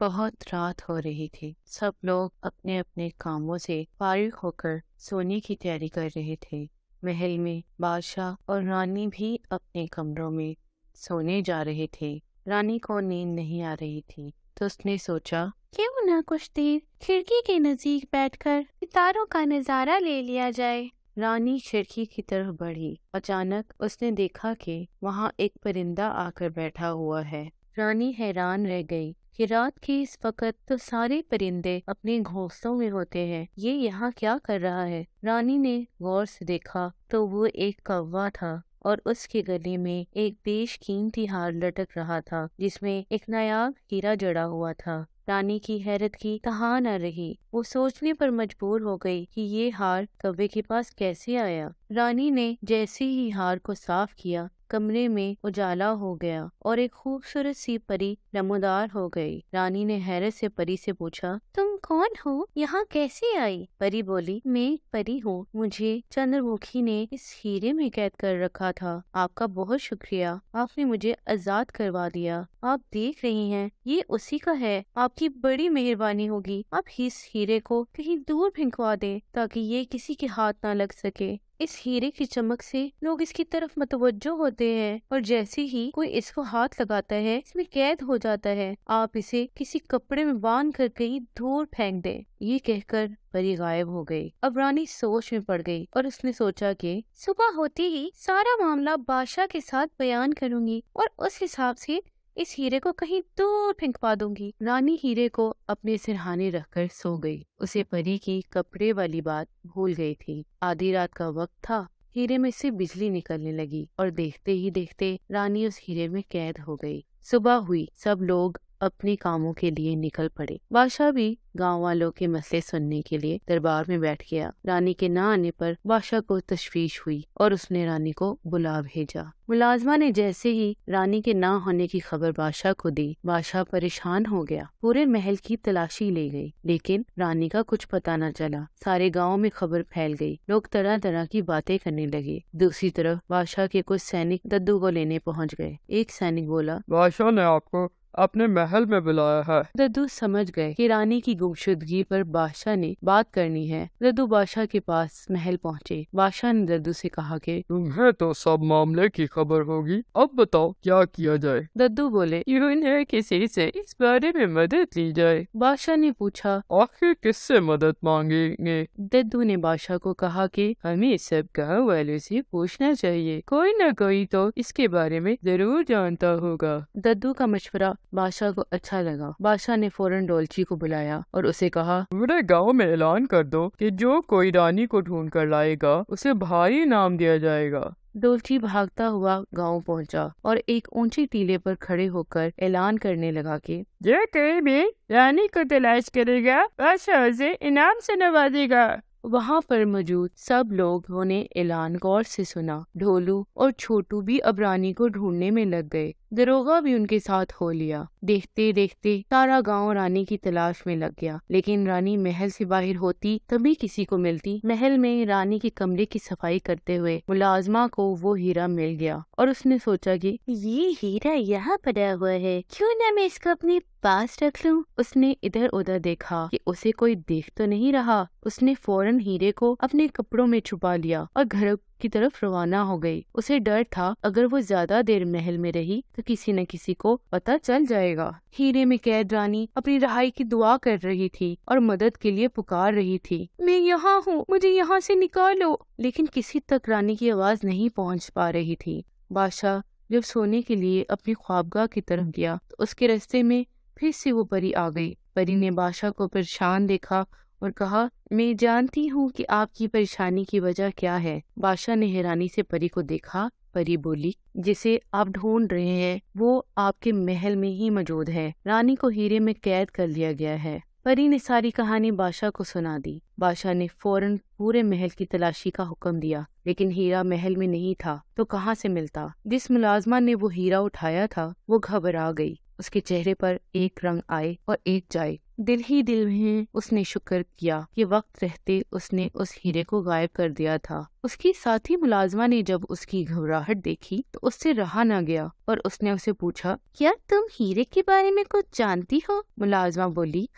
बहुत रात हो रही थी। सब लोग अपने अपने कामों से फारिग होकर सोने की तैयारी कर रहे थे। महल में बादशाह और रानी भी अपने कमरों में सोने जा रहे थे। रानी को नींद नहीं आ रही थी, तो उसने सोचा क्यों ना कुछ देर खिड़की के नजदीक बैठकर सितारों का नजारा ले लिया जाए। रानी खिड़की की तरफ बढ़ी। अचानक उसने देखा कि वहाँ एक परिंदा आकर बैठा हुआ है। रानी हैरान रह गई कि रात के इस वक्त तो सारे परिंदे अपने घोंसलों में होते हैं, ये यहाँ क्या कर रहा है। रानी ने गौर से देखा तो वो एक कौवा था और उसके गले में एक बेशकीमती हार लटक रहा था, जिसमें एक नायाब हीरा जड़ा हुआ था। रानी की हैरत की तहा न रही। वो सोचने पर मजबूर हो गई कि ये हार कौवे के पास कैसे आया। रानी ने जैसे ही हार को साफ किया, कमरे में उजाला हो गया और एक खूबसूरत सी परी नमूदार हो गई। रानी ने हैरत से परी से पूछा, तुम कौन हो, यहाँ कैसे आई? परी बोली, मैं एक परी हूँ। मुझे चंद्रमुखी ने इस हीरे में कैद कर रखा था। आपका बहुत शुक्रिया, आपने मुझे आजाद करवा दिया। आप देख रही हैं, ये उसी का है। आपकी बड़ी मेहरबानी होगी। आप इस हीरे को कहीं दूर फेंकवा दें ताकि ये किसी के हाथ ना लग सके। इस हीरे की चमक से लोग इसकी तरफ मुतवज्जो होते हैं और जैसे ही कोई इसको हाथ लगाता है, इसमें कैद हो जाता है। आप इसे किसी कपड़े में बांध कर कहीं दूर फेंक दें। ये कहकर परी गायब हो गई। अब रानी सोच में पड़ गई और उसने सोचा कि सुबह होते ही सारा मामला बादशाह के साथ बयान करूंगी और उस हिसाब से इस हीरे को कहीं दूर फेंकवा दूंगी। रानी हीरे को अपने सिरहाने रखकर सो गई। उसे परी की कपड़े वाली बात भूल गई थी। आधी रात का वक्त था। हीरे में से बिजली निकलने लगी और देखते ही देखते रानी उस हीरे में कैद हो गई। सुबह हुई। सब लोग अपने कामों के लिए निकल पड़े। बादशाह भी गांव वालों के मसले सुनने के लिए दरबार में बैठ गया। रानी के न आने पर बादशाह को तशवीश हुई और उसने रानी को बुला भेजा। मुलाजमा ने जैसे ही रानी के न होने की खबर बादशाह को दी, बादशाह परेशान हो गया। पूरे महल की तलाशी ले गई, लेकिन रानी का कुछ पता न चला। सारे गाँव में खबर फैल गई। लोग तरह तरह की बातें करने लगे। दूसरी तरफ बादशाह के कुछ सैनिक दद्दू को लेने पहुँच गए। एक सैनिक बोला, बादशाह ने आपको अपने महल में बुलाया है। दद्दू समझ गए कि रानी की गुमशुदगी पर बादशाह ने बात करनी है। दद्दू बादशाह के पास महल पहुँचे। बादशाह ने दद्दू से कहा कि तुम्हें तो सब मामले की खबर होगी, अब बताओ क्या किया जाए। दद्दू बोले, यूं है किसी से इस बारे में मदद ली जाए। बादशाह ने पूछा, आखिर किससे मदद मांगेंगे? दद्दू ने बादशाह को कहा कि हमें सब गाँव वालों से पूछना चाहिए, कोई न कोई तो इसके बारे में जरूर जानता होगा। दद्दू का मशवरा बादशाह को अच्छा लगा। बादशाह ने फौरन डोलची को बुलाया और उसे कहा, पूरे गांव में ऐलान कर दो कि जो कोई रानी को ढूंढ कर लाएगा उसे भारी इनाम दिया जाएगा। डोलची भागता हुआ गांव पहुंचा और एक ऊंचे टीले पर खड़े होकर ऐलान करने लगा कि जो कोई भी रानी को तलाश करेगा बादशाह उसे इनाम से नवाजेगा। वहाँ पर मौजूद सब लोगों ने ऐलान गौर से सुना। ढोलू और छोटू भी अब रानी को ढूंढने में लग गए। दरोगा भी उनके साथ हो लिया। देखते देखते सारा गांव रानी की तलाश में लग गया, लेकिन रानी महल से बाहर होती तभी किसी को मिलती। महल में रानी के कमरे की सफाई करते हुए मुलाजमा को वो हीरा मिल गया और उसने सोचा कि ये हीरा यहाँ पड़ा हुआ है, क्यों ना मैं इसको अपने पास रख लूं। उसने इधर उधर देखा कि उसे कोई देख तो नहीं रहा। उसने फौरन हीरे को अपने कपड़ों में छुपा लिया और घर की तरफ रवाना हो गई। उसे डर था अगर वो ज्यादा देर महल में रही तो किसी न किसी को पता चल जाएगा। हीरे में कैद रानी अपनी रहाई की दुआ कर रही थी और मदद के लिए पुकार रही थी, मैं यहाँ हूँ, मुझे यहाँ से निकालो। लेकिन किसी तक रानी की आवाज नहीं पहुँच पा रही थी। बादशाह जब सोने के लिए अपनी ख्वाबगाह की तरफ गया तो उसके रास्ते में फिर से वो परी आ गई। परी ने बादशाह को परेशान देखा और कहा, मैं जानती हूँ कि आपकी परेशानी की वजह क्या है। बादशाह ने हैरानी से परी को देखा। परी बोली, जिसे आप ढूंढ रहे हैं वो आपके महल में ही मौजूद है। रानी को हीरे में कैद कर लिया गया है। परी ने सारी कहानी बादशाह को सुना दी। बादशाह ने फौरन पूरे महल की तलाशी का हुक्म दिया, लेकिन हीरा महल में नहीं था तो कहाँ से मिलता। जिस मुलाजमा ने वो हीरा उठाया था वो घबरा गई। उसके चेहरे पर एक रंग आए और एक जाए। दिल ही दिल में उसने शुक्र किया कि वक्त रहते उसने उस हीरे को गायब कर दिया था। उसकी साथी मुलाजमा ने जब उसकी घबराहट देखी तो उससे रहा न गया और उसने उसे पूछा, क्या तुम हीरे के बारे में कुछ जानती हो? मुलाजमा बोली,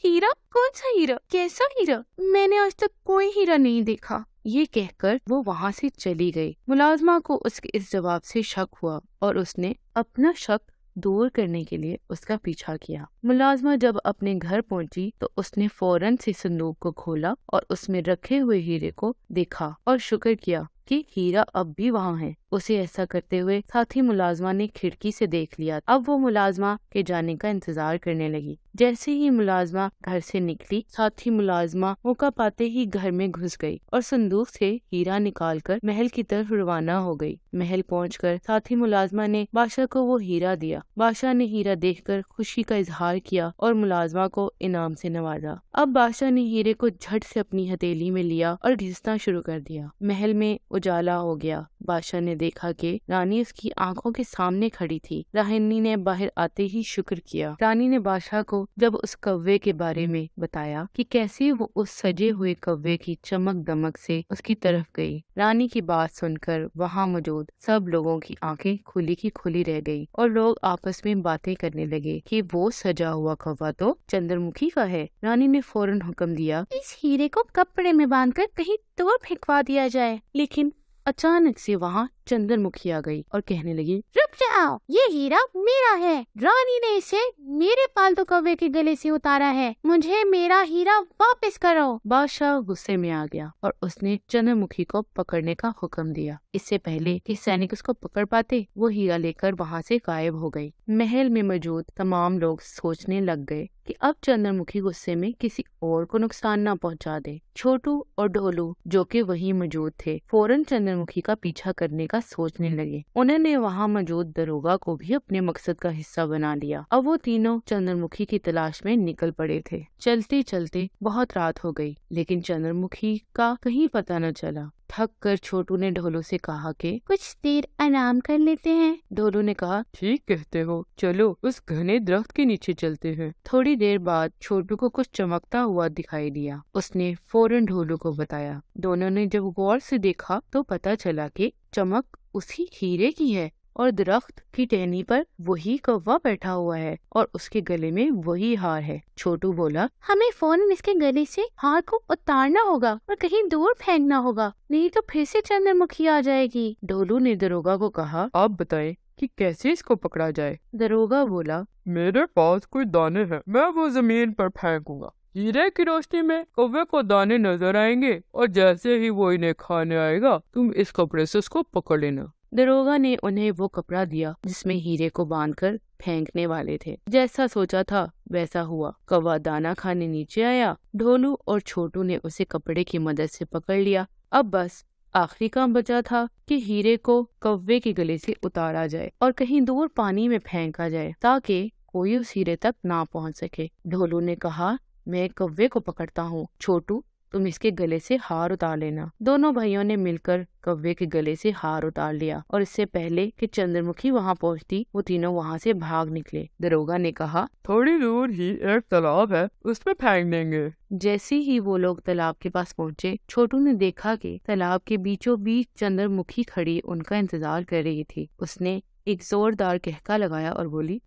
हीरा? कौन सा हीरा? कैसा हीरा? मैंने आज तक कोई हीरा नहीं देखा। ये कहकर वो वहाँ से चली गई। मुलाजमा को उसके इस जवाब से शक हुआ और उसने अपना शक दूर करने के लिए उसका पीछा किया। मुलाजमा जब अपने घर पहुंची तो उसने फौरन से संदूक को खोला और उसमें रखे हुए हीरे को देखा और शुक्र किया कि हीरा अब भी वहाँ है। उसे ऐसा करते हुए साथी मुलाजमा ने खिड़की से देख लिया। अब वो मुलाजमा के जाने का इंतजार करने लगी। जैसे ही मुलाजमा घर से निकली, साथी मुलाजमा मौका पाते ही घर में घुस गई और संदूक से हीरा निकालकर महल की तरफ रवाना हो गई। महल पहुंचकर साथी मुलाजमा ने बादशाह को वो हीरा दिया। बादशाह ने हीरा देखकर खुशी का इजहार किया और मुलाजमा को इनाम से नवाजा। अब बादशाह ने हीरे को झट से अपनी हथेली में लिया और घिसना शुरू कर दिया। महल में उजाला हो गया। बादशाह ने देखा कि रानी उसकी आंखों के सामने खड़ी थी। रानी ने बाहर आते ही शुक्र किया। रानी ने बादशाह को जब उस कौवे के बारे में बताया कि कैसे वो उस सजे हुए कौवे की चमक दमक से उसकी तरफ गई। रानी की बात सुनकर वहाँ मौजूद सब लोगों की आंखें खुली की खुली रह गई और लोग आपस में बातें करने लगे कि वो सजा हुआ कौवा तो चंद्रमुखी का है। रानी ने फौरन हुक्म दिया, इस हीरे को कपड़े में बांधकर कहीं दूर फेंकवा दिया जाए। लेकिन अचानक से वहाँ चंद्रमुखी आ गई और कहने लगी, रुक जाओ, ये हीरा मेरा है। रानी ने इसे मेरे पालतू कौवे के गले से उतारा है। मुझे मेरा हीरा वापस करो। बादशाह गुस्से में आ गया और उसने चंद्रमुखी को पकड़ने का हुक्म दिया। इससे पहले कि सैनिक उसको पकड़ पाते, वो हीरा लेकर वहाँ से गायब हो गई। महल में मौजूद तमाम लोग सोचने लग गए कि अब चंद्रमुखी गुस्से में किसी और को नुकसान न पहुंचा दे। छोटू और ढोलू जो कि वहीं मौजूद थे, फौरन चंद्रमुखी का पीछा करने का सोचने लगे। उन्होंने वहाँ मौजूद दरोगा को भी अपने मकसद का हिस्सा बना लिया। अब वो तीनों चंद्रमुखी की तलाश में निकल पड़े थे। चलते चलते बहुत रात हो गई, लेकिन चंद्रमुखी का कहीं पता न चला। थक कर छोटू ने ढोलू से कहा कि कुछ देर आराम कर लेते हैं। ढोलू ने कहा, ठीक कहते हो, चलो उस घने दरख्त के नीचे चलते हैं। थोड़ी देर बाद छोटू को कुछ चमकता हुआ दिखाई दिया। उसने फौरन ढोलू को बताया। दोनों ने जब गौर से देखा तो पता चला कि चमक उसी हीरे की है और दरख्त की टहनी पर वही कौवा बैठा हुआ है और उसके गले में वही हार है। छोटू बोला, हमें फौरन इसके गले से हार को उतारना होगा और कहीं दूर फेंकना होगा, नहीं तो फिर से चंद्रमुखी आ जाएगी। ढोलू ने दरोगा को कहा, आप बताएं कि कैसे इसको पकड़ा जाए। दरोगा बोला, मेरे पास कोई दाने हैं, मैं वो जमीन पर फेंकूंगा। हीरे की रोशनी में कौवे को दाने नजर आएंगे और जैसे ही वो इन्हें खाने आएगा, तुम इस कपड़े से उसको पकड़ लेना। दरोगा ने उन्हें वो कपड़ा दिया जिसमें हीरे को बांधकर फेंकने वाले थे। जैसा सोचा था वैसा हुआ। कौवा दाना खाने नीचे आया। ढोलू और छोटू ने उसे कपड़े की मदद से पकड़ लिया। अब बस आखिरी काम बचा था कि हीरे को कौवे के गले से उतारा जाए और कहीं दूर पानी में फेंका जाए ताकि कोई उस हीरे तक ना पहुंच सके। ढोलू ने कहा, मैं कौवे को पकड़ता हूँ, छोटू तुम इसके गले से हार उतार लेना। दोनों भाइयों ने मिलकर कौवे के गले से हार उतार लिया और इससे पहले कि चंद्रमुखी वहाँ पहुँचती, वो तीनों वहाँ से भाग निकले। दरोगा ने कहा, थोड़ी दूर ही एक तालाब है, उसमें फेंक देंगे। जैसे ही वो लोग तालाब के पास पहुँचे, छोटू ने देखा कि तालाब के बीचों बीच चंद्रमुखी खड़ी उनका इंतजार कर रही थी। उसने एक जोरदार कहका लगाया और बोली,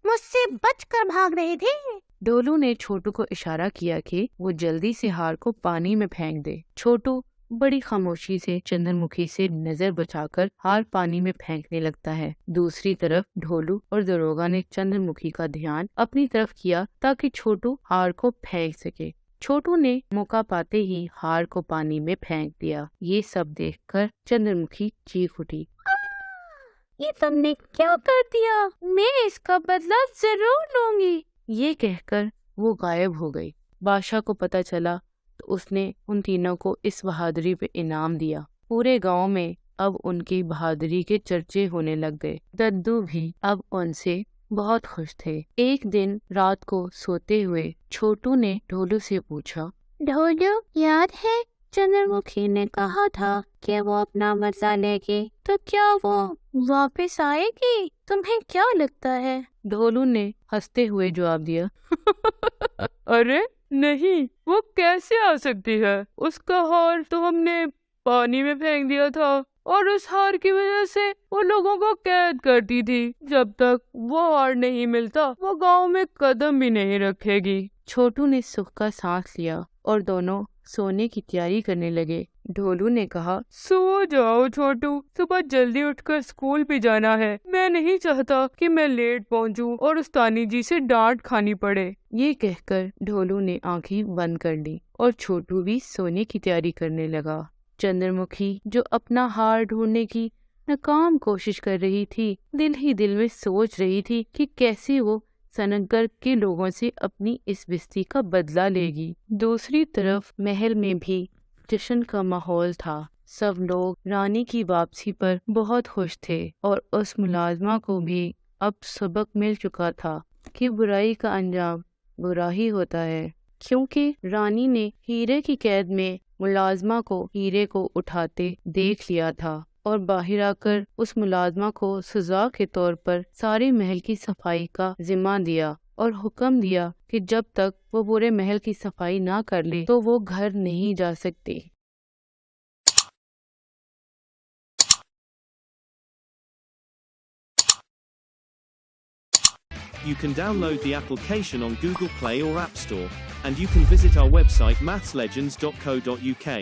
मुझसे बचकर भाग रहे थे। ढोलू ने छोटू को इशारा किया कि वो जल्दी से हार को पानी में फेंक दे। छोटू बड़ी खामोशी से चंद्रमुखी से नजर बचाकर हार पानी में फेंकने लगता है। दूसरी तरफ ढोलू और दरोगा ने चंद्रमुखी का ध्यान अपनी तरफ किया ताकि छोटू हार को फेंक सके। छोटू ने मौका पाते ही हार को पानी में फेंक दिया। ये सब देखकर चंद्रमुखी चीख उठी, ये तुमने क्या कर दिया? मैं इसका बदला जरूर लूंगी। ये कहकर वो गायब हो गई। बादशाह को पता चला तो उसने उन तीनों को इस बहादुरी पे इनाम दिया। पूरे गांव में अब उनकी बहादुरी के चर्चे होने लग गए। दद्दू भी अब उनसे बहुत खुश थे। एक दिन रात को सोते हुए छोटू ने ढोलू से पूछा, ढोलू याद है चंद्रमुखी ने कहा था कि वो अपना मजा लेगी, तो क्या वो वापस आएगी? तुम्हें क्या लगता है? ढोलू ने हंसते हुए जवाब दिया। अरे नहीं, वो कैसे आ सकती है? उसका हार तो हमने पानी में फेंक दिया था और उस हार की वजह से वो लोगों को कैद करती थी। जब तक वो हार नहीं मिलता वो गांव में कदम भी नहीं रखेगी। छोटू ने सुख का सांस लिया और दोनों सोने की तैयारी करने लगे। ढोलू ने कहा, सो जाओ छोटू, सुबह जल्दी उठकर स्कूल भी जाना है। मैं नहीं चाहता कि मैं लेट पहुंचूं और उस्तानी जी से डांट खानी पड़े। ये कहकर ढोलू ने आंखें बंद कर ली और छोटू भी सोने की तैयारी करने लगा। चंद्रमुखी जो अपना हार ढूंढने की नाकाम कोशिश कर रही थी, दिल ही दिल में सोच रही थी कि कैसे वो सनगढ़ के लोगों से अपनी इस बेइज्जती का बदला लेगी। दूसरी तरफ महल में भी जश्न का माहौल था। सब लोग रानी की वापसी पर बहुत खुश थे और उस मुलाजमा को भी अब सबक मिल चुका था कि बुराई का अंजाम बुरा ही होता है, क्योंकि रानी ने हीरे की कैद में मुलाजमा को हीरे को उठाते देख लिया था और बाहर आकर उस मुलाजमा को सजा के तौर पर सारे महल की सफाई का जिम्मा दिया और हुक्म दिया कि जब तक वो पूरे महल की सफाई ना कर ले तो वो घर नहीं जा सकती। You can download the application on Google Play or App Store, and you can visit our website mathslegends.co.uk.